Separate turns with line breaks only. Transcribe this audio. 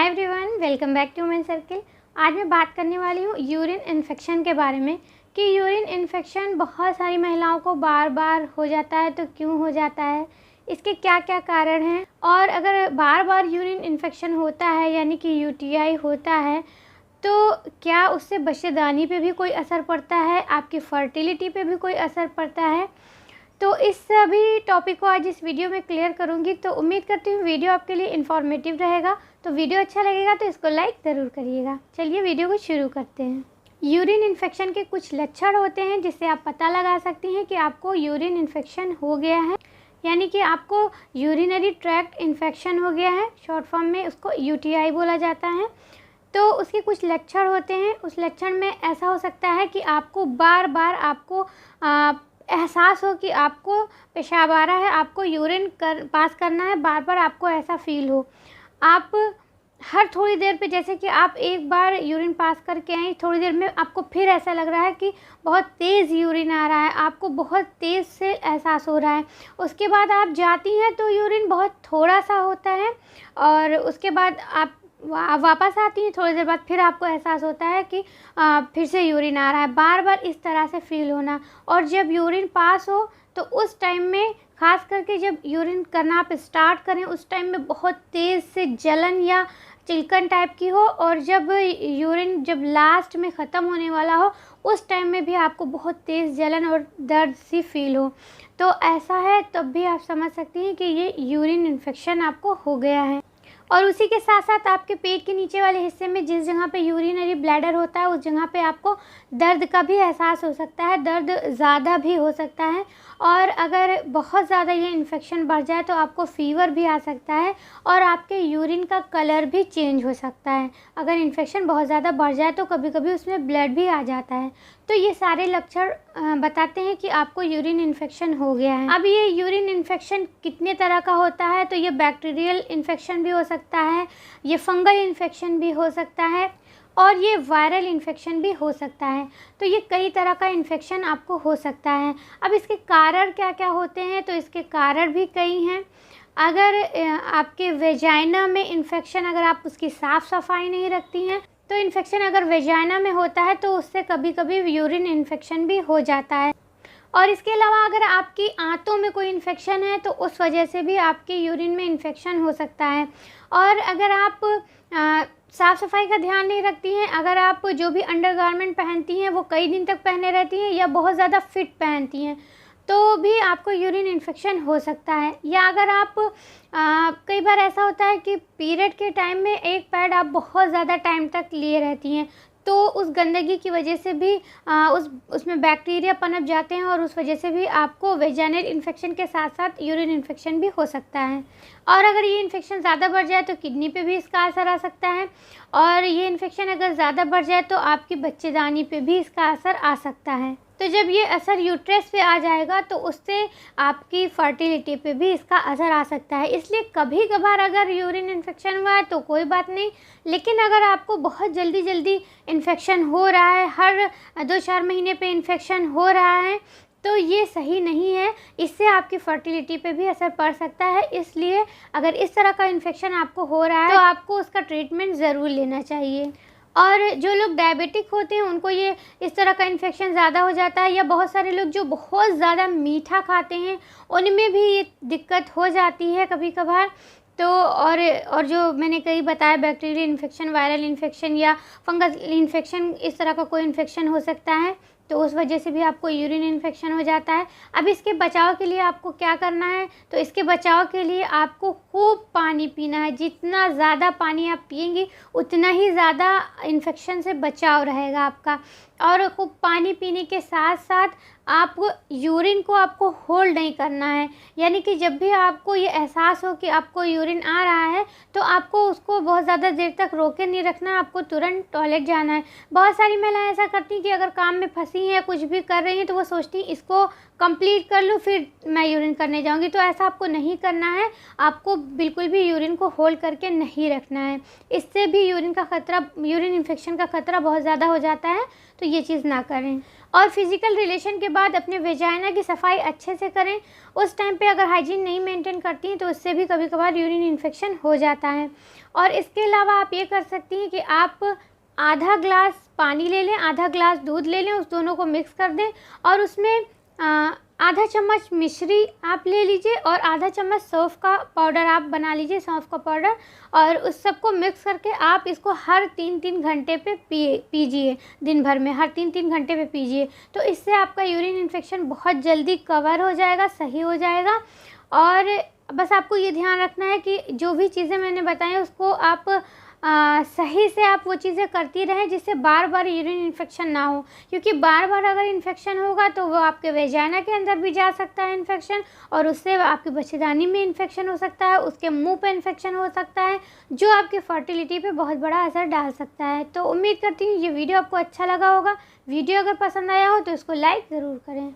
Hi everyone, welcome back to women circle. आज मैं बात करने वाली हूँ यूरिन इन्फेक्शन के बारे में कि यूरिन इन्फेक्शन बहुत सारी महिलाओं को बार बार हो जाता है, तो क्यों हो जाता है, इसके क्या क्या कारण हैं, और अगर बार बार यूरिन इन्फेक्शन होता है यानी कि यूटीआई होता है तो क्या उससे बच्चेदानी पे भी कोई असर पड़ता है, आपकी फर्टिलिटी पे भी कोई असर पड़ता है। तो इस सभी टॉपिक को आज इस वीडियो में क्लियर करूंगी। तो उम्मीद करती हूँ वीडियो आपके लिए इन्फॉर्मेटिव रहेगा। तो वीडियो अच्छा लगेगा तो इसको लाइक ज़रूर करिएगा। चलिए वीडियो को शुरू करते हैं। यूरिन इन्फेक्शन के कुछ लक्षण होते हैं जिससे आप पता लगा सकती हैं कि आपको यूरिन इन्फेक्शन हो गया है, यानी कि आपको यूरिनरी ट्रैक्ट इन्फेक्शन हो गया है। शॉर्ट फॉर्म में उसको यूटीआई बोला जाता है। तो उसके कुछ लक्षण होते हैं। उस लक्षण में ऐसा हो सकता है कि आपको बार बार आपको एहसास हो कि आपको पेशाब आ रहा है, आपको यूरिन पास करना है, बार बार आपको ऐसा फील हो। आप हर थोड़ी देर पे, जैसे कि आप एक बार यूरिन पास करके आए, थोड़ी देर में आपको फिर ऐसा लग रहा है कि बहुत तेज़ यूरिन आ रहा है, आपको बहुत तेज़ से एहसास हो रहा है। उसके बाद आप जाती हैं तो यूरिन बहुत थोड़ा सा होता है, और उसके बाद आप वापस आती हैं, थोड़ी देर बाद फिर आपको एहसास होता है कि फिर से यूरिन आ रहा है। बार बार इस तरह से फील होना, और जब यूरिन पास हो तो उस टाइम में, ख़ास करके जब यूरिन करना आप स्टार्ट करें, उस टाइम में बहुत तेज़ से जलन या चिलकन टाइप की हो, और जब यूरिन जब लास्ट में ख़त्म होने वाला हो उस टाइम में भी आपको बहुत तेज़ जलन और दर्द सी फील हो। तो ऐसा है, तब भी आप समझ सकती हैं कि ये यूरिन इन्फेक्शन आपको हो गया है। और उसी के साथ साथ आपके पेट के नीचे वाले हिस्से में जिस जगह पे यूरिनरी ब्लैडर होता है, उस जगह पे आपको दर्द का भी एहसास हो सकता है, दर्द ज़्यादा भी हो सकता है। और अगर बहुत ज़्यादा ये इन्फेक्शन बढ़ जाए तो आपको फ़ीवर भी आ सकता है, और आपके यूरिन का कलर भी चेंज हो सकता है। अगर इन्फेक्शन बहुत ज़्यादा बढ़ जाए तो कभी कभी उसमें ब्लड भी आ जाता है। तो ये सारे लक्षण बताते हैं कि आपको यूरिन इन्फेक्शन हो गया है। अब ये यूरिन इन्फेक्शन कितने तरह का होता है, तो ये बैक्टीरियल इन्फेक्शन भी हो सकता है, ये फंगल इन्फेक्शन भी हो सकता है, और ये वायरल इन्फेक्शन भी हो सकता है। तो ये कई तरह का इन्फेक्शन आपको हो सकता है। अब इसके कारण क्या क्या होते हैं, तो इसके कारण भी कई हैं। अगर आपके वेजाइना में इन्फेक्शन, अगर आप उसकी साफ़ सफाई नहीं रखती हैं, तो इन्फेक्शन अगर वेजाइना में होता है तो उससे कभी कभी यूरिन इन्फेक्शन भी हो जाता है। और इसके अलावा अगर आपकी आंतों में कोई इन्फेक्शन है तो उस वजह से भी आपके यूरिन में इन्फेक्शन हो सकता है। और अगर आप साफ़ सफाई का ध्यान नहीं रखती हैं, अगर आप जो भी अंडरगारमेंट पहनती हैं वो कई दिन तक पहने रहती हैं, या बहुत ज़्यादा फिट पहनती हैं, तो भी आपको यूरिन इन्फेक्शन हो सकता है। या अगर आप कई बार ऐसा होता है कि पीरियड के टाइम में एक पैड आप बहुत ज़्यादा टाइम तक लिए रहती हैं, तो उस गंदगी की वजह से भी उसमें बैक्टीरिया पनप जाते हैं, और उस वजह से भी आपको वेजाइनल इन्फेक्शन के साथ साथ यूरिन इन्फेक्शन भी हो सकता है। और अगर ये इन्फेक्शन ज़्यादा बढ़ जाए तो किडनी पे भी इसका असर आ सकता है, और ये इन्फेक्शन अगर ज़्यादा बढ़ जाए तो आपकी बच्चेदानी पे भी इसका असर आ सकता है। तो जब ये असर यूट्रस पे आ जाएगा तो उससे आपकी फर्टिलिटी पे भी इसका असर आ सकता है। इसलिए कभी कभार अगर यूरिन इन्फेक्शन हुआ है तो कोई बात नहीं, लेकिन अगर आपको बहुत जल्दी जल्दी इन्फेक्शन हो रहा है, हर 2-4 महीने पे इन्फेक्शन हो रहा है, तो ये सही नहीं है। इससे आपकी फर्टिलिटी पे भी असर पड़ सकता है। इसलिए अगर इस तरह का इन्फेक्शन आपको हो रहा है तो आपको उसका ट्रीटमेंट ज़रूर लेना चाहिए। और जो लोग डायबिटिक होते हैं उनको ये इस तरह का इन्फेक्शन ज़्यादा हो जाता है, या बहुत सारे लोग जो बहुत ज़्यादा मीठा खाते हैं उनमें भी ये दिक्कत हो जाती है कभी कभार। तो और जो मैंने कई बताया, बैक्टीरियल इन्फेक्शन, वायरल इन्फेक्शन या फंगस इन्फेक्शन, इस तरह का कोई इन्फेक्शन हो सकता है, तो उस वजह से भी आपको यूरिन इन्फेक्शन हो जाता है। अब इसके बचाव के लिए आपको क्या करना है, तो इसके बचाव के लिए आपको खूब पानी पीना है। जितना ज़्यादा पानी आप पिएंगी उतना ही ज़्यादा इन्फेक्शन से बचाव रहेगा आपका। और खूब पानी पीने के साथ साथ आप यूरिन को आपको होल्ड नहीं करना है, यानी कि जब भी आपको ये एहसास हो कि आपको यूरिन आ रहा है तो आपको उसको बहुत ज़्यादा देर तक रोके नहीं रखना, आपको तुरंत टॉयलेट जाना है। बहुत सारी महिलाएं ऐसा करती हैं कि अगर काम में फंसी हैं, कुछ भी कर रही हैं, तो वो सोचती हैं इसको कंप्लीट कर लूँ फिर मैं यूरिन करने जाऊँगी। तो ऐसा आपको नहीं करना है, आपको बिल्कुल भी यूरिन को होल्ड करके नहीं रखना है। इससे भी यूरिन इन्फेक्शन का खतरा बहुत ज़्यादा हो जाता है, तो ये चीज़ ना करें। और फिज़िकल रिलेशन के बाद अपने वेजाइना की सफाई अच्छे से करें। उस टाइम पे अगर हाइजीन नहीं मेंटेन करती हैं तो उससे भी कभी कभार यूरिन इन्फेक्शन हो जाता है। और इसके अलावा आप ये कर सकती हैं कि आप आधा ग्लास पानी ले लें, आधा ग्लास दूध ले लें, उस दोनों को मिक्स कर दें और उसमें आधा चम्मच मिश्री आप ले लीजिए और आधा चम्मच सौंफ का पाउडर आप बना लीजिए, सौंफ का पाउडर, और उस सबको मिक्स करके आप इसको हर 3-3 घंटे पे पीजिए। दिन भर में हर 3-3 घंटे पे पीजिए। तो इससे आपका यूरिन इन्फेक्शन बहुत जल्दी कवर हो जाएगा, सही हो जाएगा। और बस आपको ये ध्यान रखना है कि जो भी चीज़ें मैंने बताई उसको आप सही से आप वो चीज़ें करती रहें जिससे बार बार यूरिन इन्फेक्शन ना हो, क्योंकि बार बार अगर इन्फेक्शन होगा तो वो आपके वेजाइना के अंदर भी जा सकता है इन्फेक्शन, और उससे आपकी बच्चेदानी में इन्फेक्शन हो सकता है, उसके मुंह पे इन्फेक्शन हो सकता है, जो आपकी फर्टिलिटी पे बहुत बड़ा असर डाल सकता है। तो उम्मीद करती हूँ ये वीडियो आपको अच्छा लगा होगा। वीडियो अगर पसंद आया हो तो इसको लाइक ज़रूर करें।